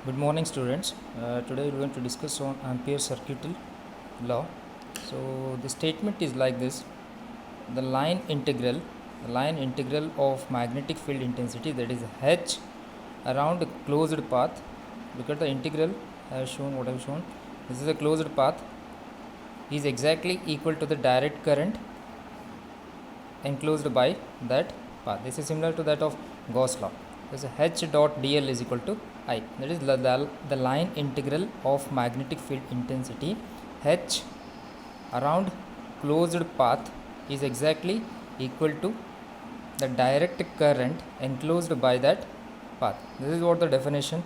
Good morning, students. Today we're going to discuss on Ampere circuital law. So the statement is like this: the line integral of magnetic field intensity, that is H, around a closed path. Look at the integral. I have shown what I have shown. This is a closed path. Is exactly equal to the direct current enclosed by that path. This is similar to that of Gauss law. So H dot dl is equal to I. That is the line integral of magnetic field intensity H around closed path is exactly equal to the direct current enclosed by that path. This is what the definition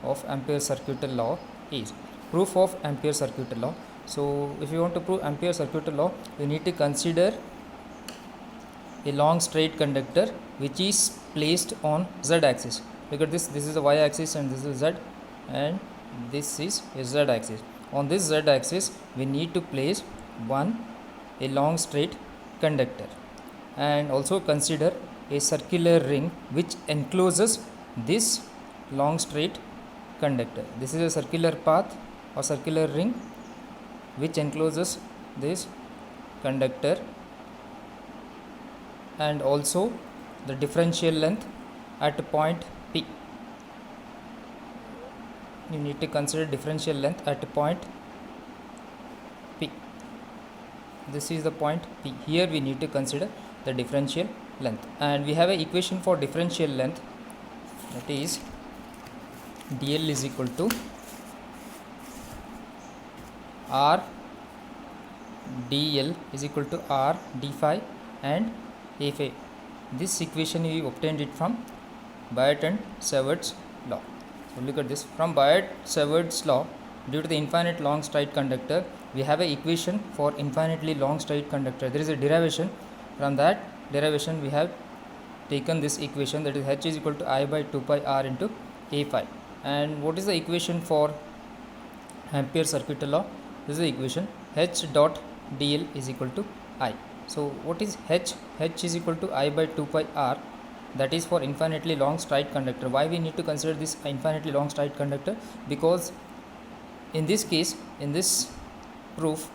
of Ampere circuital law is. Proof of Ampere circuital law. So if you want to prove Ampere circuital law, you need to consider a long straight conductor which is placed on z axis. Look at this is the y axis and this is z, and this is a z axis. On this z axis we need to place a long straight conductor, and also consider a circular ring which encloses this long straight conductor. This is a circular path or circular ring which encloses this conductor, and also the differential length at point P. You need to consider differential length at point P. This is the point P. Here we need to consider the differential length, and we have an equation for differential length, that is dl is equal to r dl is equal to r d phi and a phi. This equation we obtained it from Biot and Savart's law. So look at this. From Biot-Savart's law, due to the infinite long straight conductor, we have an equation for infinitely long straight conductor. There is a derivation. From that derivation, we have taken this equation, that is H is equal to I by 2 pi r into a phi. And what is the equation for Ampere circuital law? This is the equation H dot dl is equal to I. So what is H? H is equal to I by 2 pi r. That is for infinitely long straight conductor. Why we need to consider this infinitely long straight conductor? Because in this case, in this proof,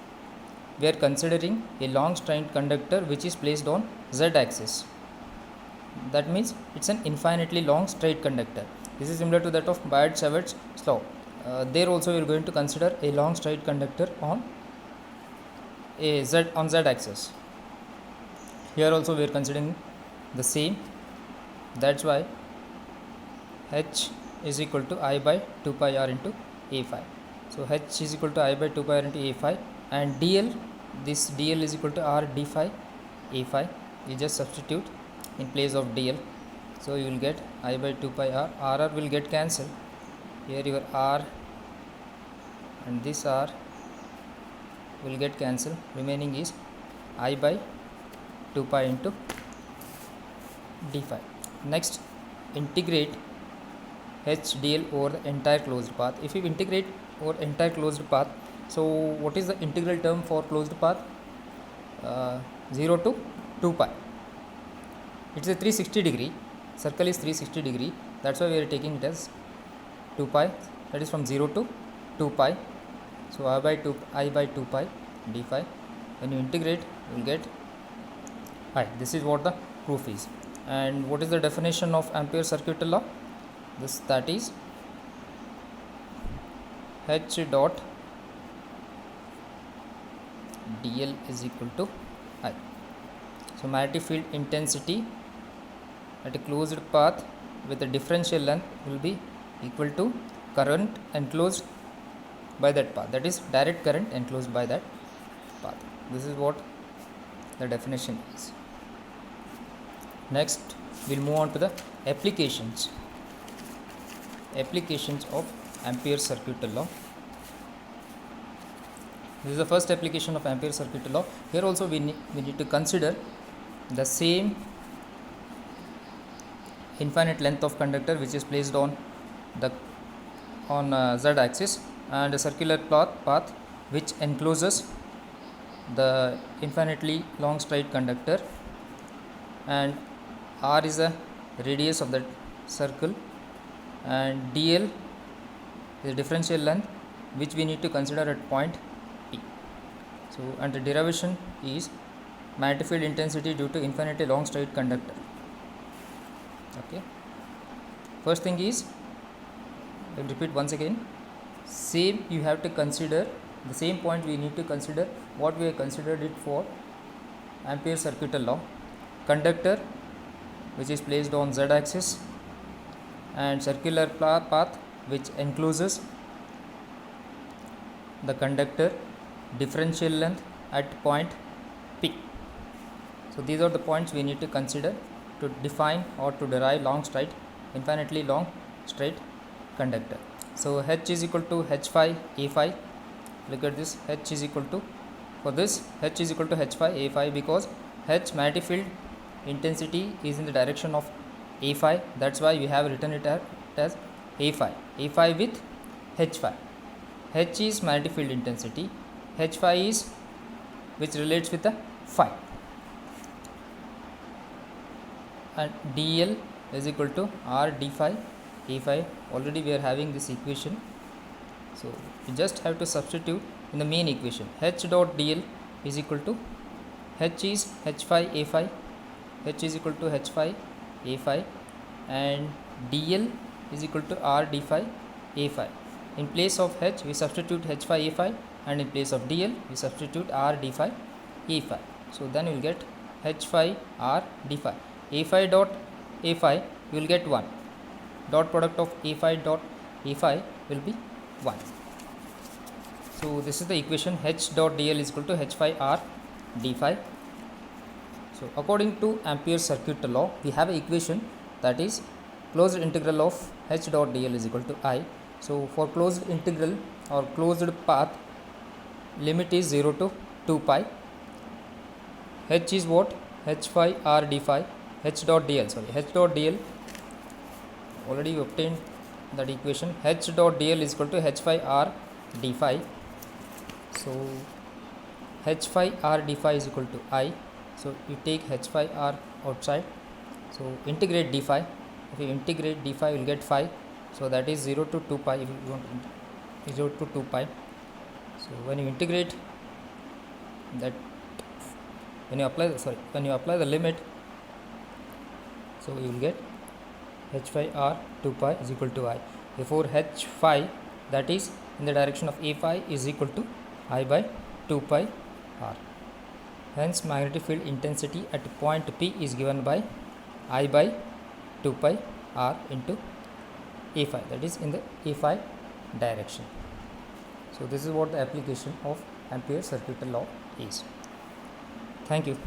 we are considering a long straight conductor which is placed on z axis. That means it's an infinitely long straight conductor. This is similar to that of Biot-Savart's law. There also we are going to consider a long straight conductor on z axis. Here also we are considering the same. That's why H is equal to I by 2 pi r into a phi. So H is equal to I by 2 pi r into a phi, and dl, this dl is equal to r d phi a phi. You just substitute in place of dl, so you will get I by 2 pi r will get cancelled. Here your r and this r will get cancelled. Remaining is I by 2 pi into d phi. Next, integrate h dl over the entire closed path. If you integrate over entire closed path, so what is the integral term for closed path? 0 to 2 pi. It's a 360 degree. Circle is 360 degree. That's why we are taking it as 2 pi. That is from 0 to 2 pi. So I by 2 pi d phi. When you integrate, you will get I. This is what the proof is. And what is the definition of Ampere circuital law? That is H dot dl is equal to I. So magnetic field intensity at a closed path with a differential length will be equal to current enclosed by that path, that is direct current enclosed by that path. This is what the definition is. Next, we'll move on to the applications of Ampere circuital law. This is the first application of Ampere circuital law. Here also we need to consider the same infinite length of conductor which is placed on z axis, and a circular path which encloses the infinitely long straight conductor, and r is the radius of that circle, and dl is differential length which we need to consider at point P. So, and the derivation is magnetic field intensity due to infinitely long straight conductor. Okay. First thing is, I will repeat once again, same you have to consider the same point. We need to consider what we have considered it for Ampere circuital law. Conductor which is placed on z axis and circular path which encloses the conductor, differential length at point P. So these are the points we need to consider to define or to derive long straight, infinitely long straight conductor. So H is equal to H phi A phi. Look at this, H is equal to, for this H is equal to H phi A phi because H magnetic field intensity is in the direction of A phi. That's why we have written it as A phi with H phi. H is magnetic field intensity, H phi is which relates with the phi, and dl is equal to r d phi A phi. Already we are having this equation, so you just have to substitute in the main equation. H dot dl is equal to, H is H phi A phi, H is equal to H phi A phi, and dl is equal to r d phi A phi. In place of H we substitute H phi A phi, and in place of dl we substitute r d phi A phi. So then you will get H phi r d phi. A phi dot A phi you will get 1. Dot product of A phi dot A phi will be 1. So this is the equation. H dot dl is equal to H phi r d phi. So according to Ampere's circuital law, we have an equation that is closed integral of H dot dl is equal to I. So for closed integral or closed path, limit is 0 to 2 pi. H is what? H phi r d phi. H dot dl, H dot dl, already we obtained that equation. H dot dl is equal to H phi r d phi. So H phi r d phi is equal to I. So you take H phi r outside, so integrate d phi. If you integrate d phi you will get phi, so that is 0 to 2 pi. If you want 0 to 2 pi, so when you integrate that, when you apply the limit, so you will get H phi r 2 pi is equal to I. Therefore H phi, that is in the direction of A phi, is equal to I by 2 pi r. Hence magnetic field intensity at point P is given by I by 2 pi r into A phi, that is in the A phi direction. So this is what the application of Ampere's circuital law is. Thank you.